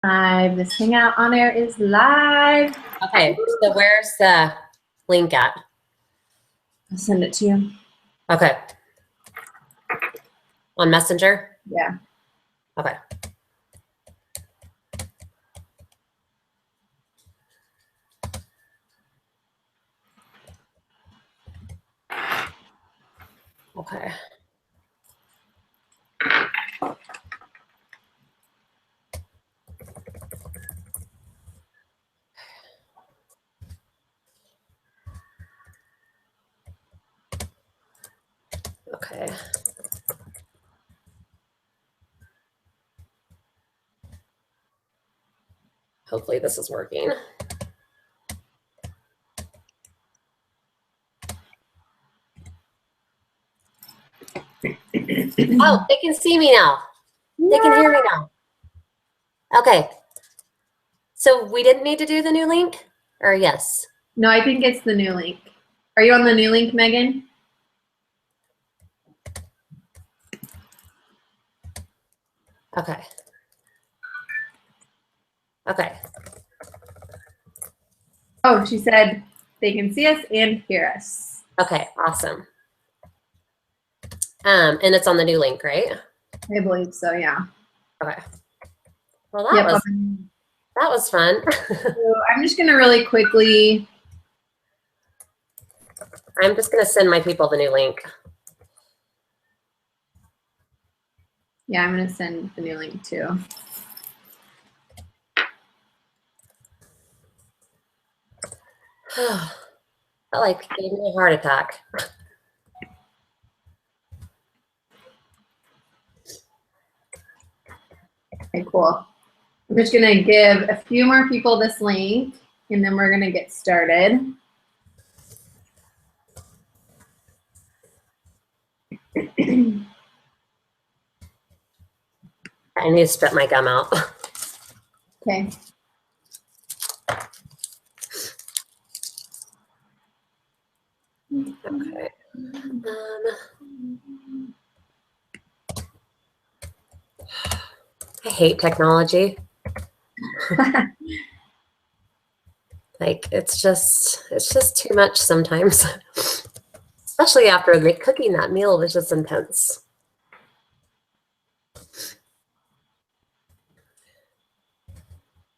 Live. This Hangout on Air is live. Okay, so where's the link at? I'll send it to you. Okay. On Messenger? Yeah. Okay. Okay. Okay. Hopefully this is working. Oh, they can see me now. They can hear me now. Okay. So we didn't need to do the new link? Or yes? No, I think it's the new link. Are you on the new link, Megan? Okay. Okay. Oh, she said they can see us and hear us. Okay, awesome. And it's on the new link, right? I believe so, yeah. Okay. Well, that was fun. So I'm just going to really quickly. I'm just going to send my people the new link. Yeah, I'm going to send the new link too. Felt like it gave me a heart attack. Okay, cool. I'm just going to give a few more people this link, and then we're going to get started. I need to spit my gum out. Okay. Okay. I hate technology. Like it's just too much sometimes. Especially after cooking that meal was just intense.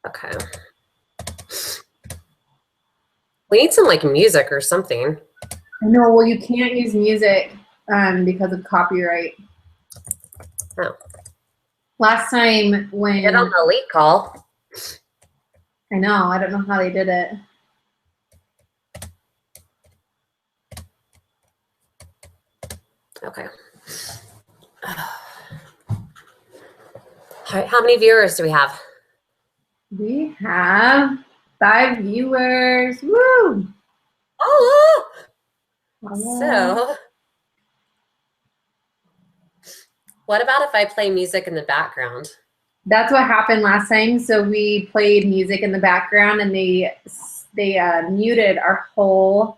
Okay. We need some like music or something. No, well, you can't use music because of copyright. Oh. Last time when Get on the elite call. I know, I don't know how they did it. Okay. All right, how many viewers do we have? We have 5 viewers. Woo! Oh. So, what about if I play music in the background? That's what happened last time. So we played music in the background, and they muted our whole.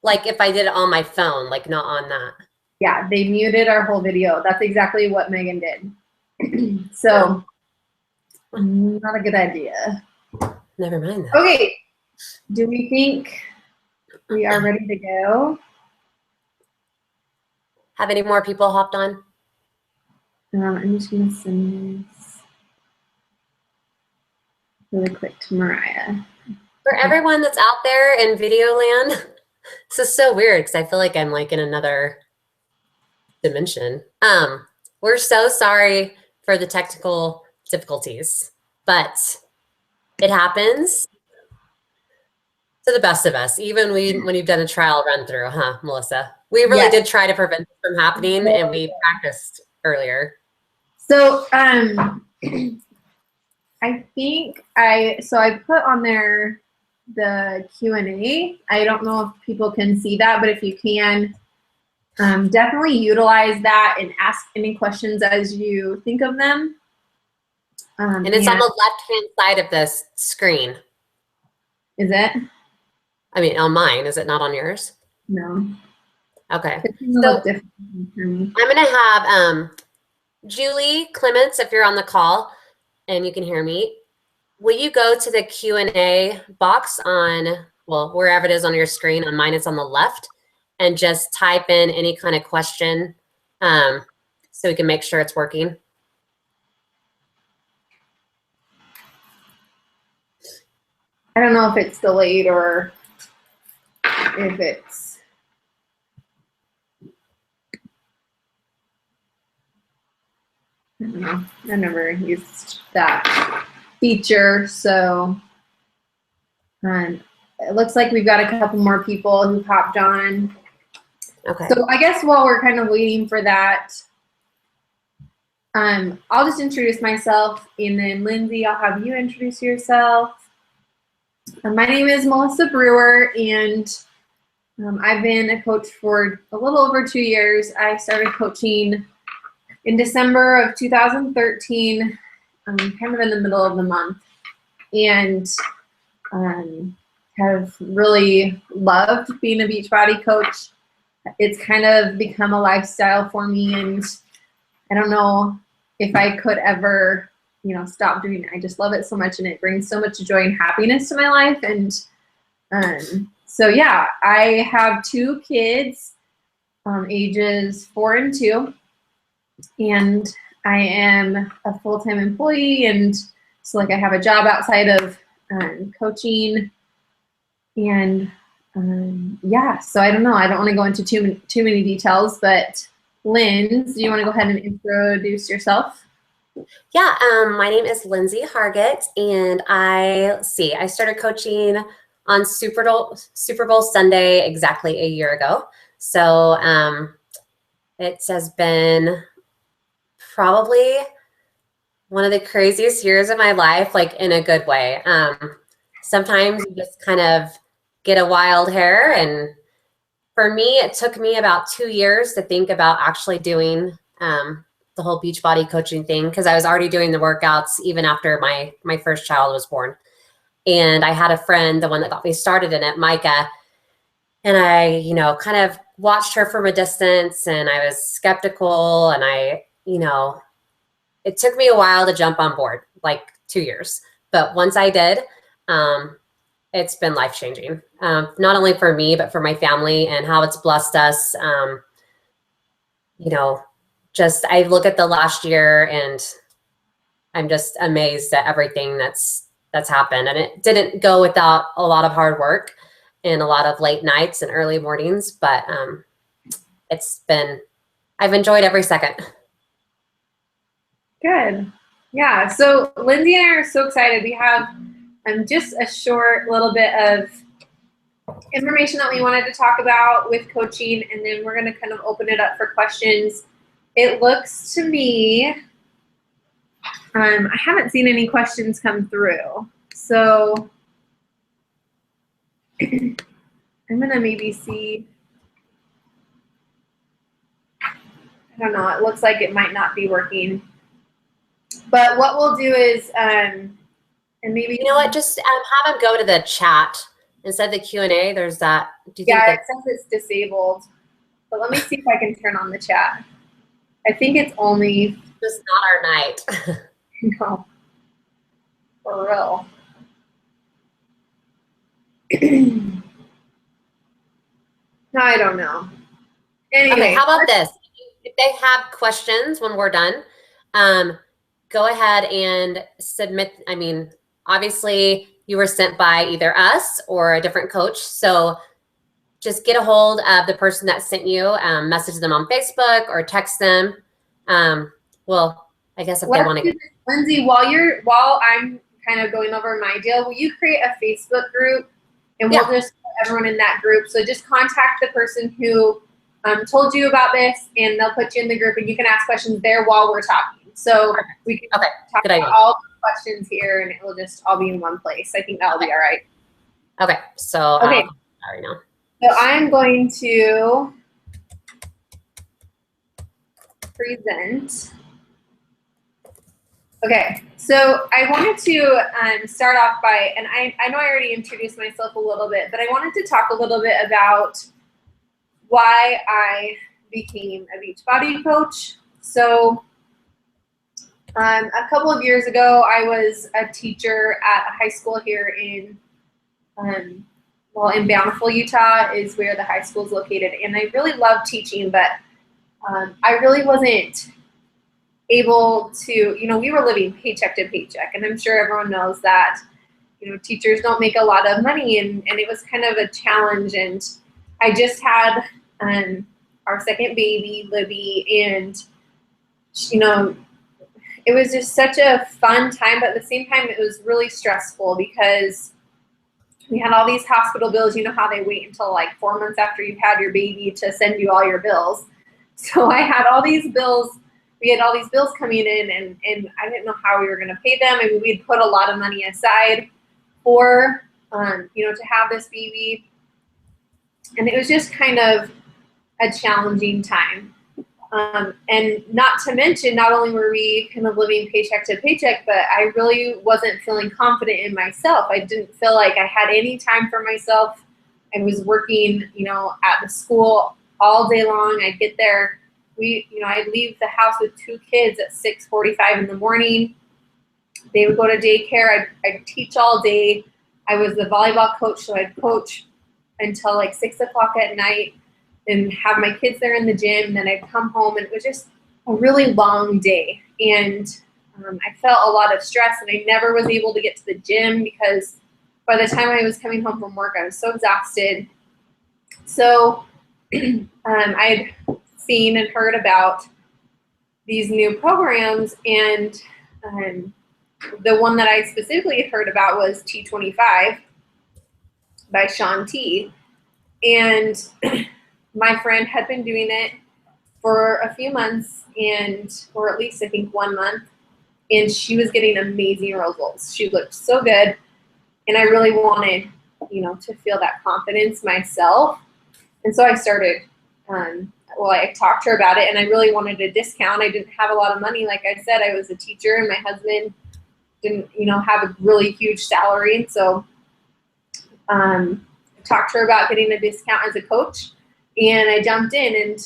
Like if I did it on my phone, like not on that. Yeah, they muted our whole video. That's exactly what Megan did. So, not a good idea. Never mind that. Okay, do we think we are ready to go? Have any more people hopped on? I'm just going to send this really quick to Mariah. For everyone that's out there in video land, this is so weird because I feel like I'm like in another dimension. We're so sorry for the technical difficulties, but it happens to the best of us, even when you've done a trial run through, huh, Melissa? We really did try to prevent it from happening, and we practiced earlier. So I think I put on there the Q&A. I don't know if people can see that, but if you can, definitely utilize that and ask any questions as you think of them. And it's on the left-hand side of this screen. Is it? I mean, on mine. Is it not on yours? No. Okay. So I'm going to have Julie Clements, if you're on the call, and you can hear me, will you go to the Q&A box on, well, wherever it is on your screen? On mine, it's on the left, and just type in any kind of question so we can make sure it's working. I don't know if it's delayed or if it's. I don't know. I never used that feature, so it looks like we've got a couple more people who popped on. Okay. So I guess while we're kind of waiting for that, I'll just introduce myself, and then Lindsay, I'll have you introduce yourself. My name is Melissa Brewer, and I've been a coach for a little over 2 years. I started coaching in December of 2013, kind of in the middle of the month, and have really loved being a Beachbody coach. It's kind of become a lifestyle for me, and I don't know if I could ever, stop doing it. I just love it so much, and it brings so much joy and happiness to my life. And so yeah, I have 2 kids, ages 4 and 2, and I am a full-time employee, and so I have a job outside of coaching, and yeah, so I don't know. I don't want to go into too many details, but Linz, do you want to go ahead and introduce yourself? Yeah, my name is Lindsay Hargett, and I started coaching on Super Bowl Sunday exactly a year ago. So it has been probably one of the craziest years of my life, like in a good way. Sometimes you just kind of get a wild hair, and for me, it took me about 2 years to think about actually doing the whole Beachbody coaching thing, because I was already doing the workouts even after my first child was born. And I had a friend, the one that got me started in it, Micah, and I, kind of watched her from a distance, and I was skeptical, and it took me a while to jump on board, like 2 years. But once I did, it's been life-changing, not only for me, but for my family, and how it's blessed us. Just I look at the last year, and I'm just amazed at everything that's happened. And it didn't go without a lot of hard work and a lot of late nights and early mornings, but I've enjoyed every second. Good. Yeah, so Lindsay and I are so excited. We have just a short little bit of information that we wanted to talk about with coaching, and then we're going to kind of open it up for questions. It looks to me, I haven't seen any questions come through, so I'm going to maybe see. I don't know. It looks like it might not be working. But what we'll do is, and maybe just have them go to the chat instead of the Q&A. There's that. Do you think it says it's disabled. But let me see if I can turn on the chat. I think it's only just not our night. No, for real. No, I don't know. Anyway, okay, how about this? If they have questions when we're done, go ahead and submit. I mean, obviously you were sent by either us or a different coach. So just get a hold of the person that sent you, message them on Facebook or text them. Well, I guess if they want to. Lindsay, while I'm kind of going over my deal, will you create a Facebook group, and we'll just put everyone in that group. So just contact the person who told you about this, and they'll put you in the group, and you can ask questions there while we're talking. So we can talk about all the questions here, and it will just all be in one place. I think that'll be all right. Okay. So right now. So I'm going to present. Okay, so I wanted to start off by, and I know I already introduced myself a little bit, but I wanted to talk a little bit about why I became a Beachbody coach. So A couple of years ago, I was a teacher at a high school here in, in Bountiful, Utah is where the high school is located. And I really love teaching, but I really wasn't able to, we were living paycheck to paycheck. And I'm sure everyone knows that, teachers don't make a lot of money. And it was kind of a challenge. And I just had our second baby, Libby, and, it was just such a fun time, but at the same time, it was really stressful because we had all these hospital bills. You know how they wait until like 4 months after you've had your baby to send you all your bills. So I had all these bills. We had all these bills coming in, and I didn't know how we were going to pay them. I mean, we'd put a lot of money aside for, to have this baby. And it was just kind of a challenging time. And not to mention, not only were we kind of living paycheck to paycheck, but I really wasn't feeling confident in myself. I didn't feel like I had any time for myself. I was working, at the school all day long. I'd get there. I'd leave the house with 2 kids at 6:45 in the morning. They would go to daycare. I'd teach all day. I was the volleyball coach, so I'd coach until like 6 o'clock at night and have my kids there in the gym. And then I'd come home, and it was just a really long day. And I felt a lot of stress, and I never was able to get to the gym because by the time I was coming home from work, I was so exhausted. So I'd seen and heard about these new programs, and the one that I specifically had heard about was T25 by Shaun T. And my friend had been doing it for a few months, or at least I think 1 month, and she was getting amazing results. She looked so good, and I really wanted, to feel that confidence myself. And so I started, I talked to her about it, and I really wanted a discount. I didn't have a lot of money. Like I said, I was a teacher, and my husband didn't, have a really huge salary. And so I talked to her about getting a discount as a coach, and I jumped in. And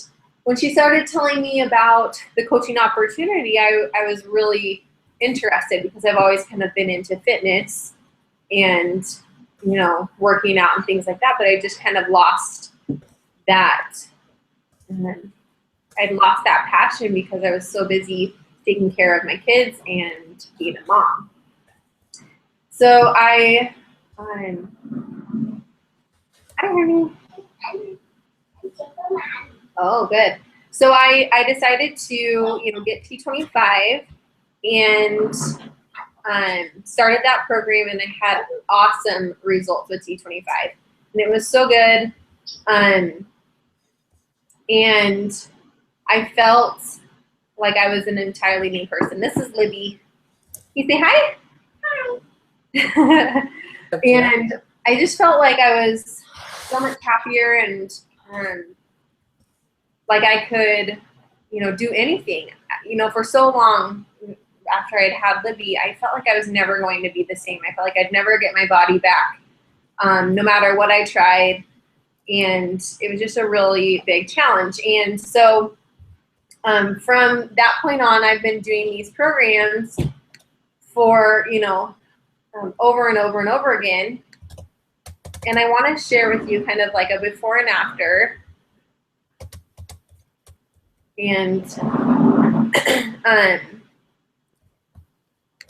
when she started telling me about the coaching opportunity, I was really interested because I've always kind of been into fitness and, working out and things like that, but I just kind of lost that. And then I'd lost that passion because I was so busy taking care of my kids and being a mom. So I don't know. Oh, good. So I decided to, get T25 and started that program, and I had awesome results with T25, and it was so good. And I felt like I was an entirely new person. This is Libby. You say hi? Hi. And I just felt like I was so much happier, and like I could, do anything. For so long after I'd had Libby, I felt like I was never going to be the same. I felt like I'd never get my body back, no matter what I tried. And it was just a really big challenge. And so from that point on, I've been doing these programs for, over and over and over again. And I want to share with you kind of like a before and after. And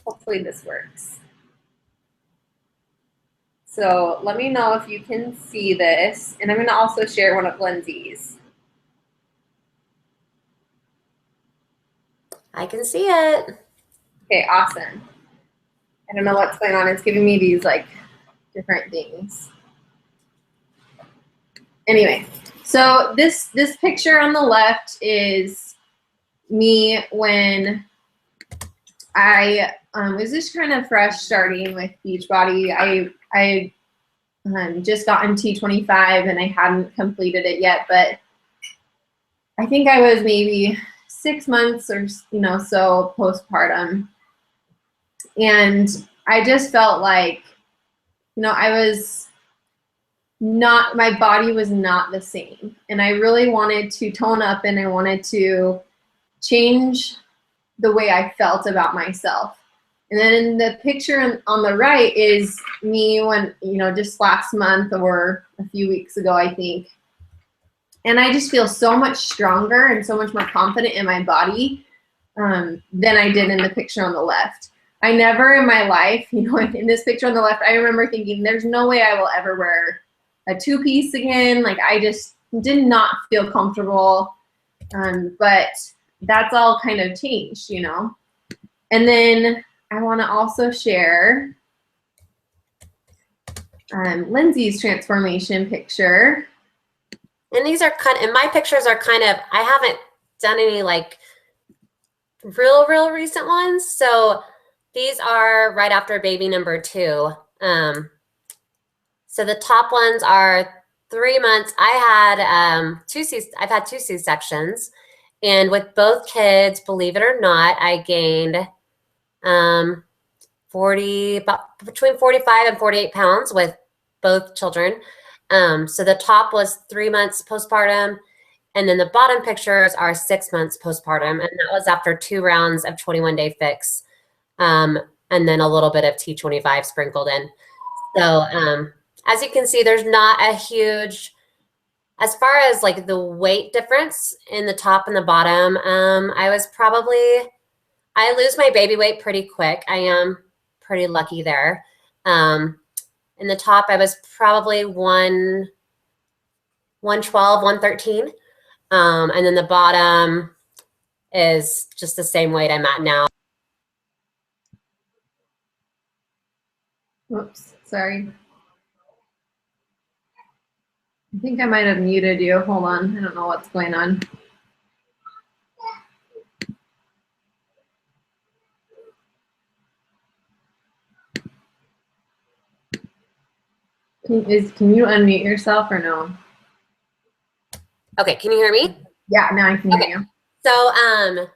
hopefully this works. So let me know if you can see this. And I'm going to also share one of Lindsay's. I can see it. Okay, awesome. I don't know what's going on. It's giving me these like different things. Anyway, so this picture on the left is me when I was just kind of fresh starting with Beachbody. I just gotten T25 and I hadn't completed it yet, but I think I was maybe 6 months or so postpartum, and I just felt like I was not, my body was not the same, and I really wanted to tone up, and I wanted to change the way I felt about myself. And then in the picture on the right is me when, just last month or a few weeks ago, I think. And I just feel so much stronger and so much more confident in my body than I did in the picture on the left. I never in my life, in this picture on the left, I remember thinking, there's no way I will ever wear a two-piece again. Like, I just did not feel comfortable. But that's all kind of changed, And then I want to also share Lindsay's transformation picture. And these are and my pictures are I haven't done any like real recent ones. So these are right after baby number 2. So the top ones are 3 months. I've had 2 C-sections, and with both kids, believe it or not, I gained between 45 and 48 pounds with both children. So the top was 3 months postpartum, and then the bottom pictures are 6 months postpartum, and that was after 2 rounds of 21-day fix, and then a little bit of T25 sprinkled in. So as you can see, there's not a huge, as far as like the weight difference in the top and the bottom, I lose my baby weight pretty quick. I am pretty lucky there. In the top, I was probably 112, 113. And then the bottom is just the same weight I'm at now. Whoops, sorry. I think I might have muted you. Hold on, I don't know what's going on. Can you unmute yourself or no? Okay, can you hear me? Yeah, now I can hear you. So I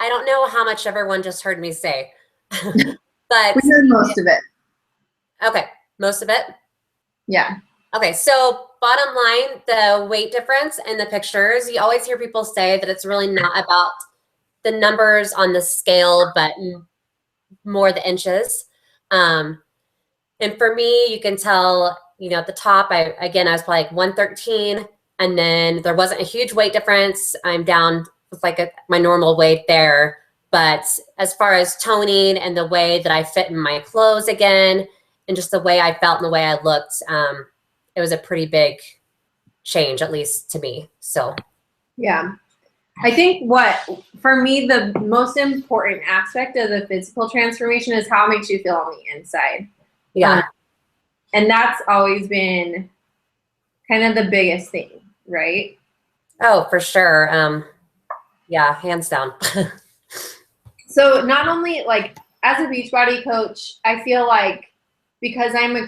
don't know how much everyone just heard me say, but we heard most of it. Okay, most of it? Yeah. Okay, so bottom line, the weight difference in the pictures, you always hear people say that it's really not about the numbers on the scale, but more the inches. And for me, you can tell, at the top, I was probably like 113, and then there wasn't a huge weight difference. I'm down with like my normal weight there. But as far as toning and the way that I fit in my clothes again, and just the way I felt and the way I looked, it was a pretty big change, at least to me. So, yeah. I think for me, the most important aspect of the physical transformation is how it makes you feel on the inside. Yeah. And that's always been kind of the biggest thing, right? Oh, for sure. Yeah, hands down. So not only like as a Beachbody coach, I feel like because I'm a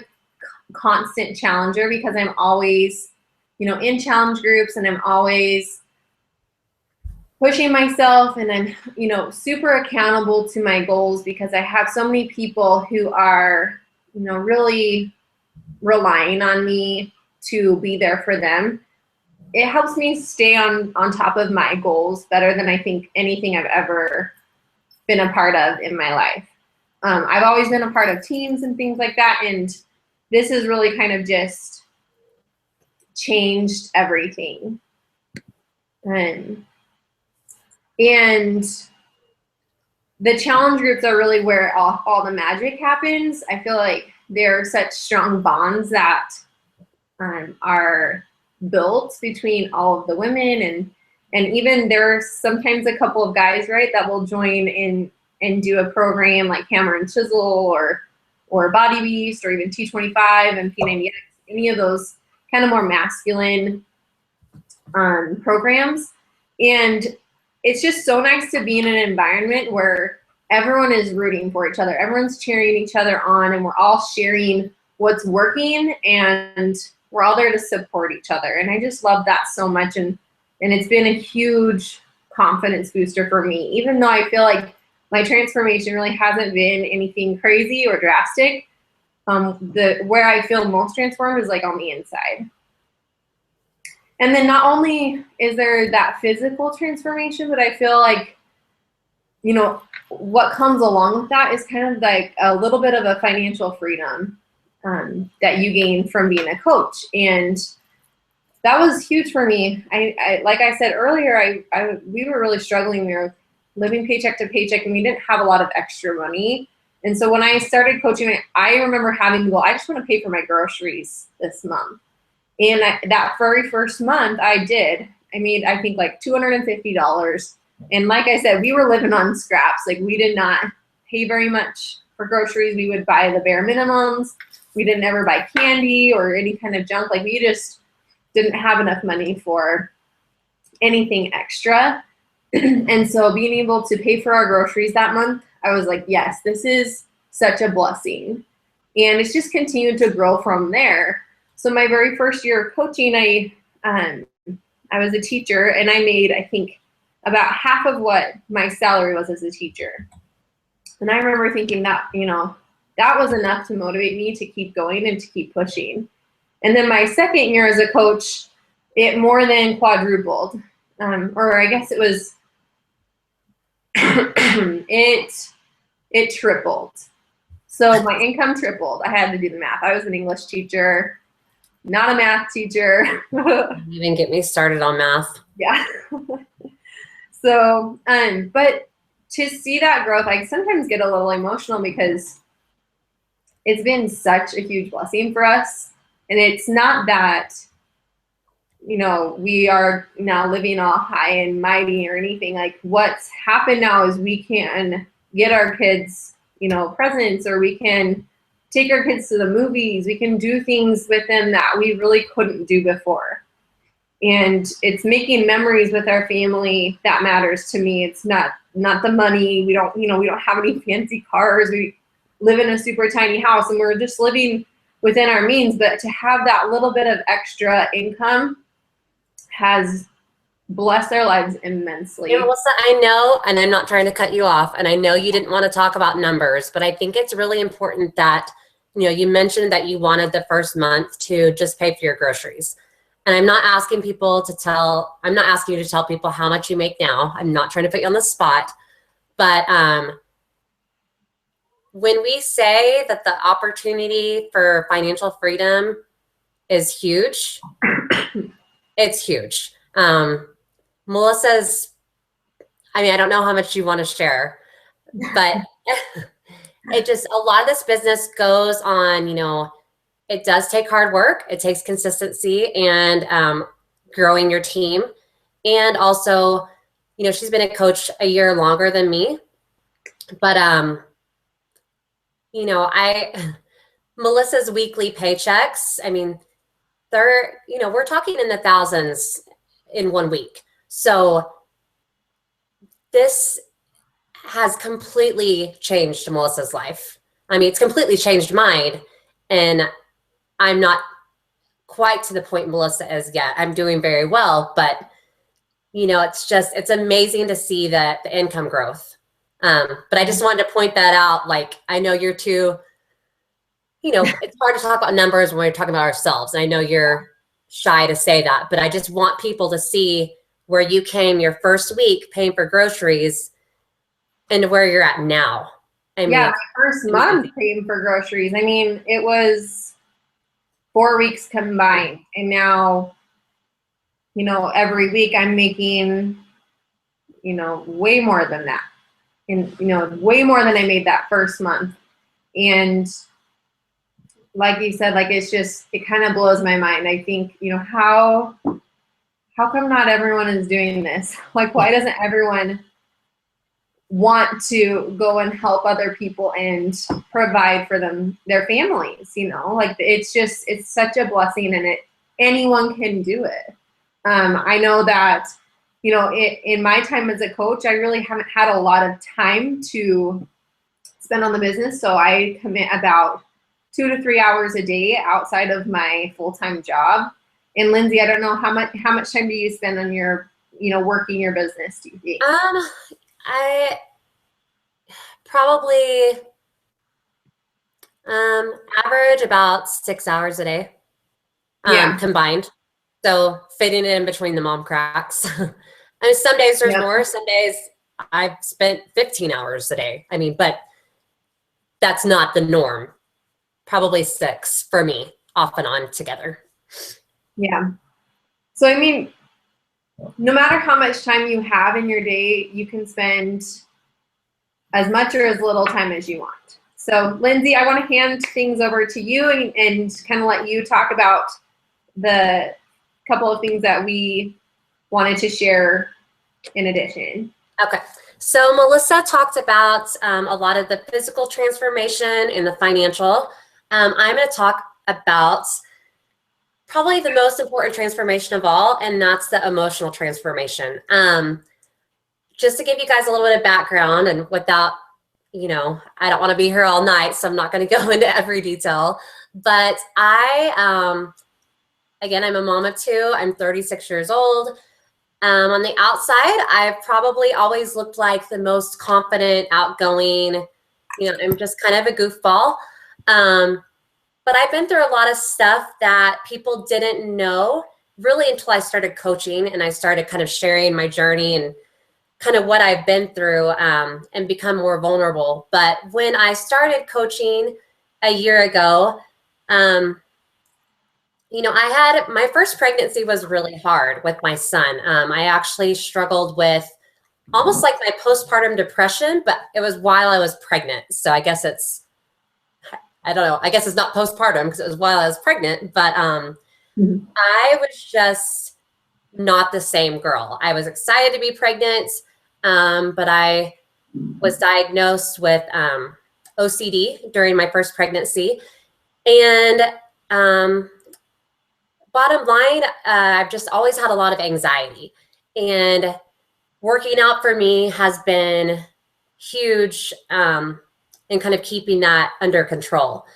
constant challenger, because I'm always, in challenge groups, and I'm always pushing myself, and I'm, super accountable to my goals, because I have so many people who are, really relying on me to be there for them. It helps me stay on top of my goals better than I think anything I've ever been a part of in my life. I've always been a part of teams and things like that, and this has really kind of just changed everything. And the challenge groups are really where all the magic happens. I feel like they're such strong bonds that are built between all of the women, and even there's sometimes a couple of guys, right, that will join in and do a program like Hammer and Chisel or Body Beast or even T25 and P90X, any of those kind of more masculine programs. And it's just so nice to be in an environment where everyone is rooting for each other. Everyone's cheering each other on, and we're all sharing what's working, and we're all there to support each other. And I just love that so much. And it's been a huge confidence booster for me, even though I feel like my transformation really hasn't been anything crazy or drastic. Where I feel most transformed is like on the inside. And then not only is there that physical transformation, but I feel like you know, what comes along with that is kind of like a little bit of a financial freedom that you gain from being a coach. And that was huge for me. I like I said earlier, we were really struggling. We were living paycheck to paycheck, and we didn't have a lot of extra money. And so when I started coaching, I remember having to go, I just want to pay for my groceries this month. And that very first month I did. I made, I think, like $250. And like I said, we were living on scraps. Like, we did not pay very much for groceries. We would buy the bare minimums. We didn't ever buy candy or any kind of junk. Like, we just didn't have enough money for anything extra. And so being able to pay for our groceries that month, I was like, yes, this is such a blessing. And it's just continued to grow from there. So my very first year of coaching, I was a teacher, and I made, I think, about half of what my salary was as a teacher. And I remember thinking that, you know, that was enough to motivate me to keep going and to keep pushing. And then my second year as a coach, it more than quadrupled. Or I guess it was, it tripled. So my income tripled. I had to do the math. I was an English teacher, not a math teacher. Don't even get me started on math. Yeah. So, but to see that growth, I sometimes get a little emotional because it's been such a huge blessing for us. And it's not that, you know, we are now living all high and mighty or anything. Like, what's happened now is we can get our kids, you know, presents, or we can take our kids to the movies. We can do things with them that we really couldn't do before. And it's making memories with our family that matters to me. It's not the money. We don't have any fancy cars. We live in a super tiny house, and we're just living within our means. But to have that little bit of extra income has blessed our lives immensely. You know, Melissa, I know, and I'm not trying to cut you off, and I know you didn't want to talk about numbers, but I think it's really important that, you know, you mentioned that you wanted the first month to just pay for your groceries. And I'm not asking you to tell people how much you make now. I'm not trying to put you on the spot. But when we say that the opportunity for financial freedom is huge, it's huge. Melissa's, I mean, I don't know how much you want to share, but it just, a lot of this business goes on, you know, it does take hard work. It takes consistency and growing your team. And also, you know, she's been a coach a year longer than me. But, you know, Melissa's weekly paychecks, I mean, they're, you know, we're talking in the thousands in 1 week. So this has completely changed Melissa's life. I mean, it's completely changed mine. And I'm not quite to the point Melissa is yet. I'm doing very well, but you know, it's amazing to see the income growth. But I just wanted to point that out. Like, I know you're too, you know, it's hard to talk about numbers when we're talking about ourselves. And I know you're shy to say that, but I just want people to see where you came your first week paying for groceries and where you're at now. I mean, yeah, my first month paying for groceries. I mean, it was 4 weeks combined, and now, you know, every week I'm making, you know, way more than that, and you know, way more than I made that first month. And like you said, like, it's just, it kind of blows my mind. I think, you know, how come not everyone is doing this? Like, why doesn't everyone want to go and help other people and provide for them, their families, you know? Like, it's such a blessing, and anyone can do it. I know that, you know, in my time as a coach, I really haven't had a lot of time to spend on the business. So I commit about 2 to 3 hours a day outside of my full-time job. And Lindsay, I don't know, how much time do you spend on your, you know, working your business, do you think? I probably average about 6 hours a day, combined. So fitting it in between the mom cracks. I mean, some days there's more, some days I've spent 15 hours a day. I mean, but that's not the norm. Probably 6 for me, off and on together. Yeah. So, I mean, no matter how much time you have in your day, you can spend as much or as little time as you want. So, Lindsay, I want to hand things over to you and kind of let you talk about the couple of things that we wanted to share in addition. Okay. So Melissa talked about a lot of the physical transformation and the financial. I'm going to talk about probably the most important transformation of all, and that's the emotional transformation. Just to give you guys a little bit of background, and without, I don't want to be here all night, so I'm not going to go into every detail. But again, I'm a mom of 2. I'm 36 years old. On the outside, I've probably always looked like the most confident, outgoing, I'm just kind of a goofball. But I've been through a lot of stuff that people didn't know really until I started coaching and I started kind of sharing my journey and kind of what I've been through and become more vulnerable. But when I started coaching a year ago, I had my first pregnancy was really hard with my son. I actually struggled with almost like my postpartum depression, but it was while I was pregnant. So I guess I don't know. I guess it's not postpartum because it was while I was pregnant, but I was just not the same girl. I was excited to be pregnant, but I was diagnosed with OCD during my first pregnancy. And bottom line, I've just always had a lot of anxiety, and working out for me has been huge in kind of keeping that under control.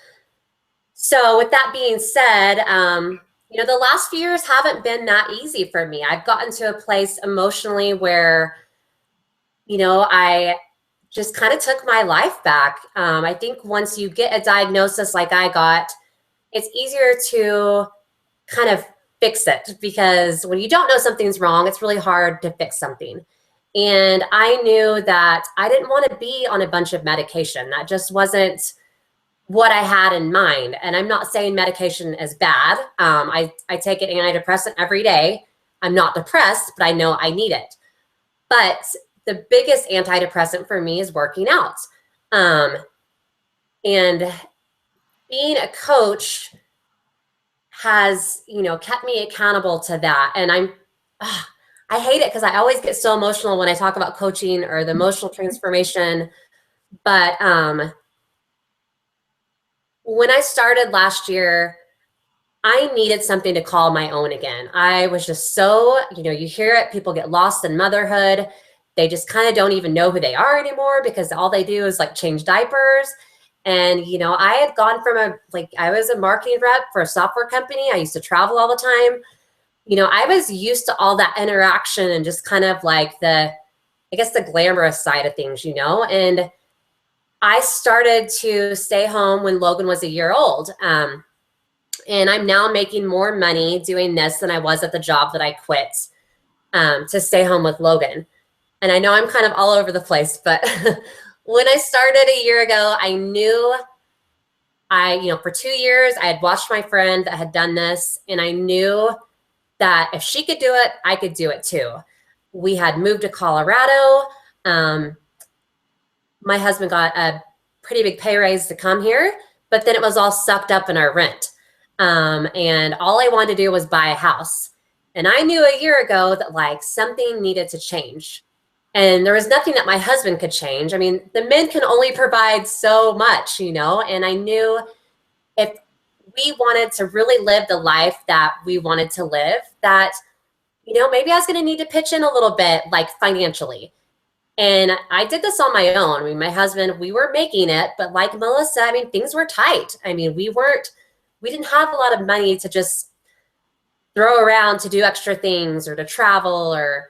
So with that being said, the last few years haven't been that easy for me. I've gotten to a place emotionally where, I just kind of took my life back. I think once you get a diagnosis like I got, it's easier to kind of fix it, because when you don't know something's wrong, it's really hard to fix something. And I knew that I didn't want to be on a bunch of medication. That just wasn't what I had in mind. And I'm not saying medication is bad. I take an antidepressant every day. I'm not depressed, but I know I need it. But the biggest antidepressant for me is working out. And being a coach has, kept me accountable to that. And I hate it because I always get so emotional when I talk about coaching or the emotional transformation. But when I started last year, I needed something to call my own again. I was just so, you hear it, people get lost in motherhood. They just kind of don't even know who they are anymore because all they do is like change diapers. And, I had gone from I was a marketing rep for a software company. I used to travel all the time. I was used to all that interaction and just kind of like the glamorous side of things, and I started to stay home when Logan was a year old. And I'm now making more money doing this than I was at the job that I quit to stay home with Logan. And I know I'm kind of all over the place, but when I started a year ago, I knew for 2 years, I had watched my friend that had done this, and I knew that if she could do it, I could do it too. We had moved to Colorado. My husband got a pretty big pay raise to come here, but then it was all sucked up in our rent. And all I wanted to do was buy a house. And I knew a year ago that something needed to change. And there was nothing that my husband could change. I mean, the men can only provide so much, and I knew if we wanted to really live the life that we wanted to live, that, maybe I was going to need to pitch in a little bit, financially. And I did this on my own. I mean, my husband, we were making it, but like Melissa, I mean, things were tight. I mean, we didn't have a lot of money to just throw around to do extra things or to travel or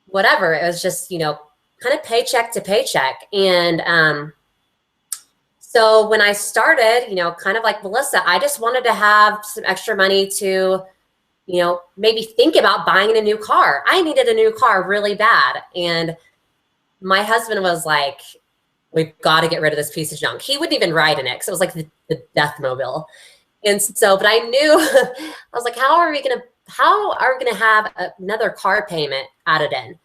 whatever. It was just, kind of paycheck to paycheck. And so when I started, kind of like Melissa, I just wanted to have some extra money to, maybe think about buying a new car. I needed a new car really bad. And my husband was like, we've got to get rid of this piece of junk. He wouldn't even ride in it because it was like the death mobile. And so, but I knew, I was like, how are we going to have another car payment added in?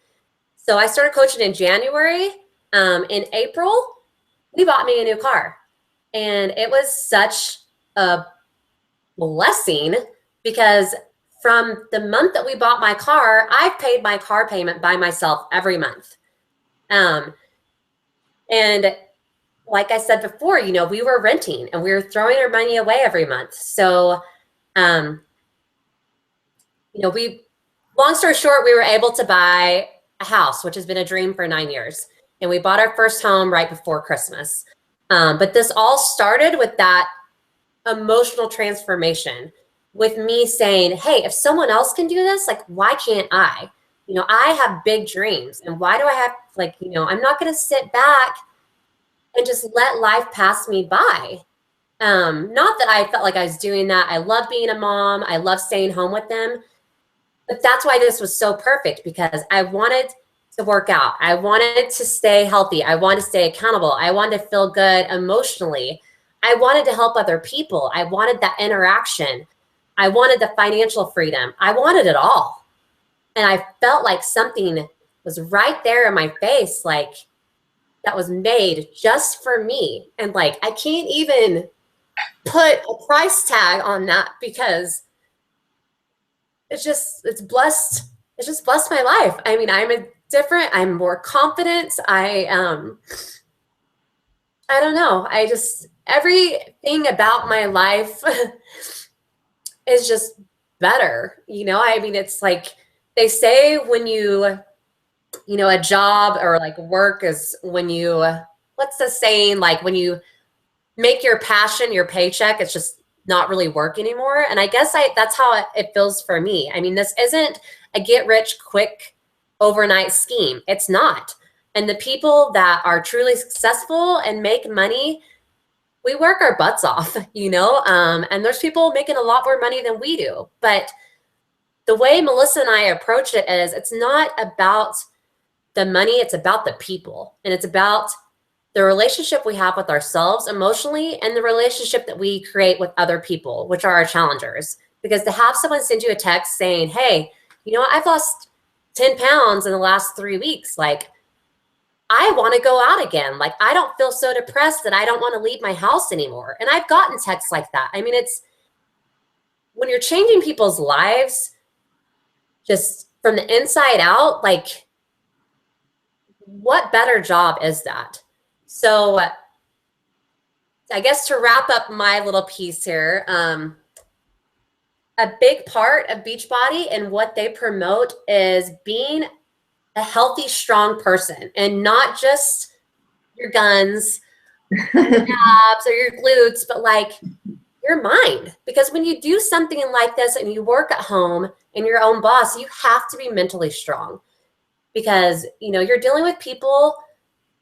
So I started coaching in January. In April, we bought me a new car. And it was such a blessing because from the month that we bought my car, I've paid my car payment by myself every month. And like I said before, you know, we were renting and we were throwing our money away every month. So, you know, long story short, we were able to buy a house, which has been a dream for 9 years. And we bought our first home right before Christmas. But this all started with that emotional transformation, with me saying, hey, if someone else can do this, like, why can't I? You know, I have big dreams, and why do I have, like, you know, I'm not going to sit back and just let life pass me by. Not that I felt like I was doing that. I love being a mom. I love staying home with them. But that's why this was so perfect, because I wanted to work out. I wanted to stay healthy. I wanted to stay accountable. I wanted to feel good emotionally. I wanted to help other people. I wanted that interaction. I wanted the financial freedom. I wanted it all. And I felt like something was right there in my face, like that was made just for me. And like, I can't even put a price tag on that, because it's just blessed my life. I mean, I'm more confident. I don't know. Everything about my life is just better. You know, I mean, it's like they say when you know, a job or like work is when you, what's the saying? Like when you make your passion your paycheck, it's just not really work anymore. And I guess that's how it feels for me. I mean, this isn't a get rich quick overnight scheme. It's not. And the people that are truly successful and make money, we work our butts off, you know, and there's people making a lot more money than we do. But the way Melissa and I approach it is, it's not about the money, it's about the people. And it's about the relationship we have with ourselves emotionally and the relationship that we create with other people, which are our challengers. Because to have someone send you a text saying, hey, you know what, I've lost 10 pounds in the last 3 weeks. Like, I want to go out again. Like, I don't feel so depressed that I don't want to leave my house anymore. And I've gotten texts like that. I mean, it's when you're changing people's lives just from the inside out, like, what better job is that? So I guess to wrap up my little piece here, a big part of Beachbody and what they promote is being a healthy, strong person, and not just your guns, your abs, or your glutes, but like your mind. Because when you do something like this and you work at home and your own boss, you have to be mentally strong, because, you know, you're dealing with people.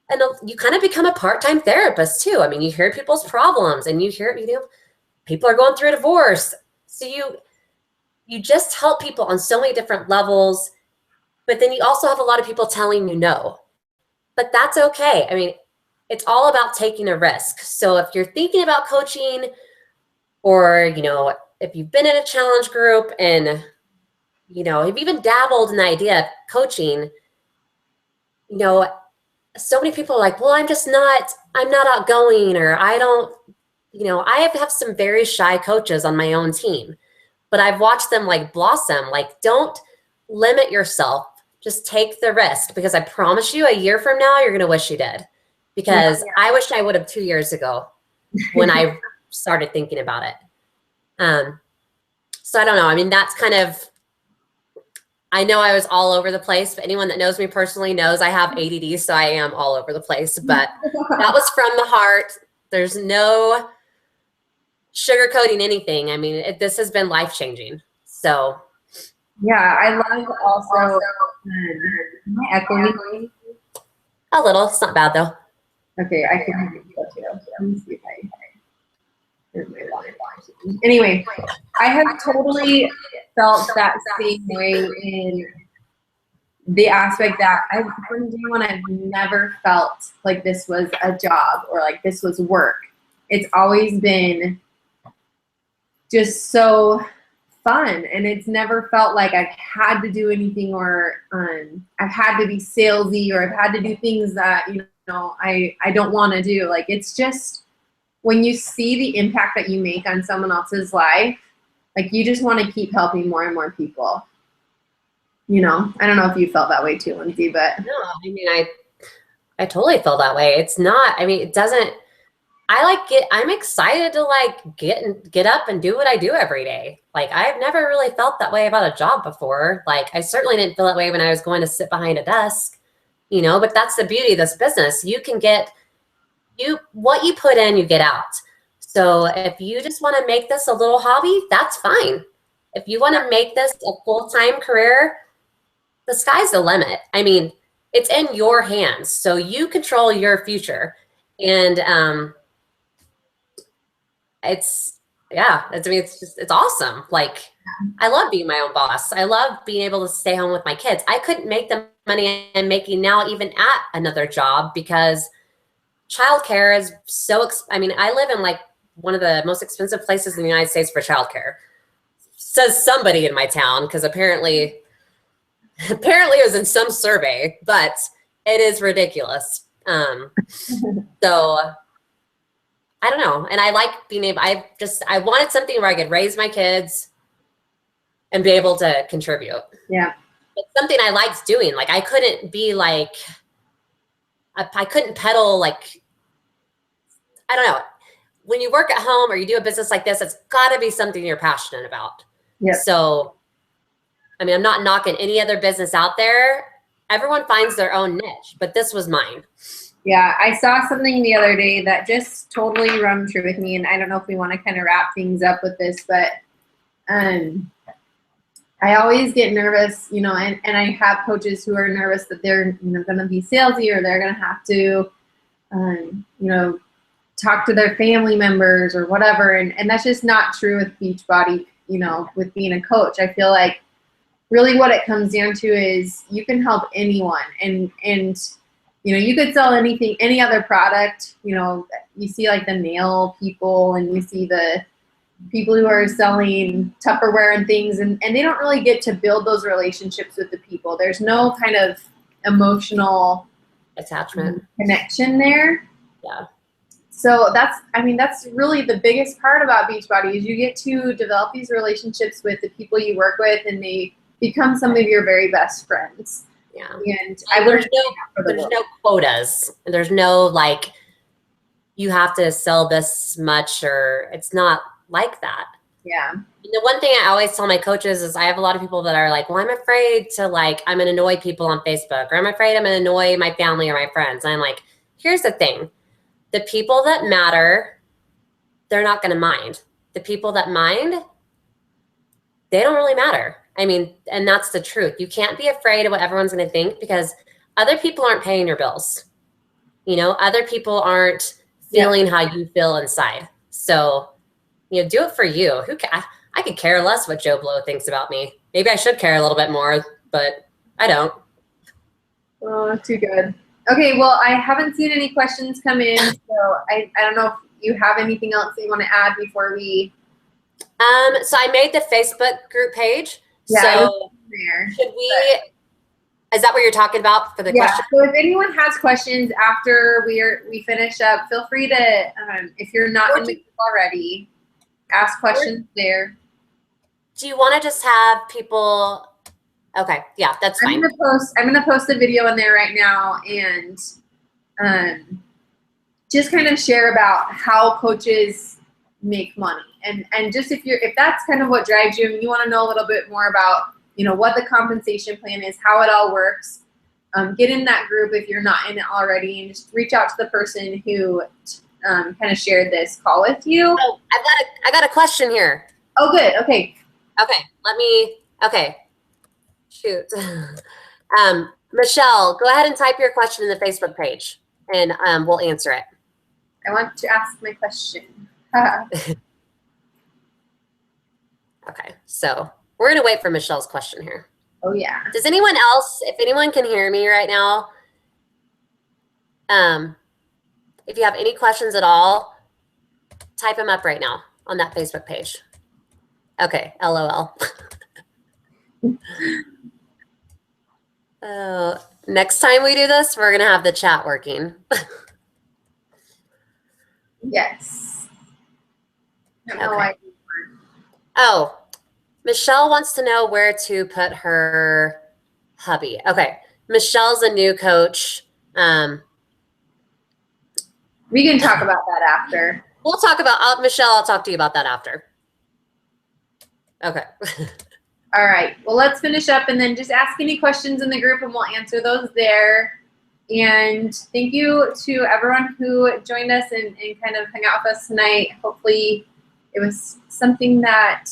And you kind of become a part-time therapist too. I mean, you hear people's problems, and you know, people are going through a divorce. So you just help people on so many different levels, but then you also have a lot of people telling you no. But that's okay. I mean, it's all about taking a risk. So if you're thinking about coaching, or, you know, if you've been in a challenge group and, you know, you've even dabbled in the idea of coaching, you know, so many people are like, well, I'm not outgoing, or I don't, you know, I have some very shy coaches on my own team, but I've watched them like blossom. Like, don't limit yourself. Just take the risk, because I promise you, a year from now, you're going to wish you did, because I wish I would have 2 years ago when I started thinking about it. So I don't know. I mean, that's kind of, I know I was all over the place, but anyone that knows me personally knows I have ADD, so I am all over the place. But that was from the heart. There's no sugarcoating anything. I mean, this has been life-changing. So. Yeah, I love also, am I echoing? A little. It's not bad, though. Okay, I can hear you too. Let me see if I. Anyway, I have totally felt that same way in the aspect that from day one, I've never felt like this was a job or like this was work. It's always been just so fun, and it's never felt like I've had to do anything or I've had to be salesy or I've had to do things that I don't want to do. Like, it's just when you see the impact that you make on someone else's life, like you just want to keep helping more and more people. I don't know if you felt that way too, Lindsay, but No, I mean, I totally feel that way. It's not, I mean, it doesn't, I'm excited to like get up and do what I do every day. Like, I've never really felt that way about a job before. Like, I certainly didn't feel that way when I was going to sit behind a desk, but that's the beauty of this business. You can get what you put in, you get out. So if you just want to make this a little hobby, that's fine. If you want to make this a full-time career, the sky's the limit. I mean, it's in your hands. So you control your future. And it's awesome. Like, I love being my own boss. I love being able to stay home with my kids. I couldn't make the money I'm making now even at another job because childcare is so, I mean, I live in like one of the most expensive places in the United States for childcare. Says somebody in my town, because apparently it was in some survey, but it is ridiculous. So I don't know. And I like being able, I wanted something where I could raise my kids and be able to contribute. Yeah. It's something I liked doing. Like, I couldn't be like, I couldn't pedal like, I don't know. When you work at home or you do a business like this, it's got to be something you're passionate about. Yeah. So, I mean, I'm not knocking any other business out there. Everyone finds their own niche, but this was mine. Yeah, I saw something the other day that just totally rung true with me, and I don't know if we want to kind of wrap things up with this, but I always get nervous, and I have coaches who are nervous that they're going to be salesy or they're going to have to, talk to their family members or whatever, and that's just not true with Beachbody. With being a coach, I feel like really what it comes down to is you can help anyone, and you could sell anything, any other product. You see like the nail people, and you see the people who are selling Tupperware and things, and they don't really get to build those relationships with the people. There's no kind of emotional attachment connection there. Yeah. So that's really the biggest part about Beachbody is you get to develop these relationships with the people you work with, and they become some of your very best friends. Yeah. And there's no quotas. There's no like, you have to sell this much, or it's not like that. Yeah. And the one thing I always tell my coaches is I have a lot of people that are like, well, I'm afraid to I'm going to annoy people on Facebook, or I'm afraid I'm going to annoy my family or my friends. And I'm like, here's the thing. The people that matter, they're not going to mind. The people that mind, they don't really matter. I mean, and that's the truth. You can't be afraid of what everyone's going to think, because other people aren't paying your bills. Other people aren't feeling how you feel inside. So, do it for you. I could care less what Joe Blow thinks about me. Maybe I should care a little bit more, but I don't. Oh, too good. Okay, well, I haven't seen any questions come in, so I don't know if you have anything else that you want to add before we... So I made the Facebook group page. Yeah, so should we... Is that what you're talking about for the question? So if anyone has questions after we finish up, feel free to, if you're not in the group already, ask questions there. Do you want to just have people... Okay, yeah, that's fine. I'm gonna post a video in there right now, and just kind of share about how coaches make money, and just if that's kind of what drives you, and you want to know a little bit more about what the compensation plan is, how it all works, get in that group if you're not in it already, and just reach out to the person who kind of shared this call with you. Oh, I got a question here. Oh, good. Okay. Okay. Shoot. Michelle, go ahead and type your question in the Facebook page, and we'll answer it. I want to ask my question. Okay, so we're going to wait for Michelle's question here. Oh yeah. Does anyone else, if anyone can hear me right now, if you have any questions at all, type them up right now on that Facebook page. Okay, LOL. Next time we do this, we're gonna have the chat working. Yes. I don't know why. Oh, Michelle wants to know where to put her hubby. Okay, Michelle's a new coach. We can talk about that after. We'll talk about, Michelle, I'll talk to you about that after. Okay. All right. Well, let's finish up and then just ask any questions in the group and we'll answer those there. And thank you to everyone who joined us and kind of hung out with us tonight. Hopefully it was something that,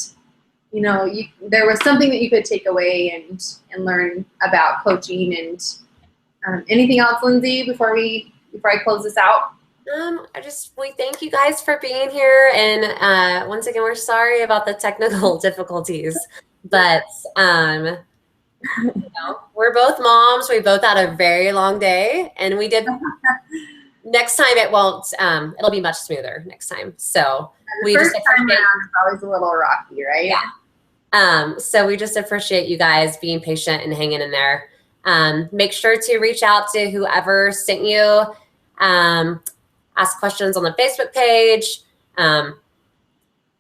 you know, there was something that you could take away and learn about coaching. And anything else, Lindsay, before I close this out? We thank you guys for being here. And once again, we're sorry about the technical difficulties, but you know, we're both moms. We both had a very long day and we did, next time it won't, it'll be much smoother next time. So the first time around is always a little rocky, right? Yeah. So we just appreciate you guys being patient and hanging in there. Make sure to reach out to whoever sent you, ask questions on the Facebook page.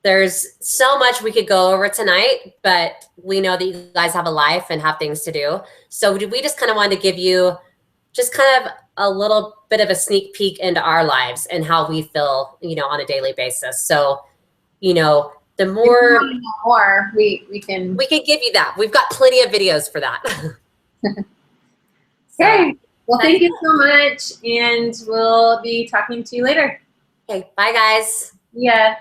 There's so much we could go over tonight, but we know that you guys have a life and have things to do. So we just kind of wanted to give you just kind of a little bit of a sneak peek into our lives and how we feel, you know, on a daily basis. So, you know, the more we can give you that. We've got plenty of videos for that. Okay. Well, thank you so much, and we'll be talking to you later. Okay, bye guys. Yeah.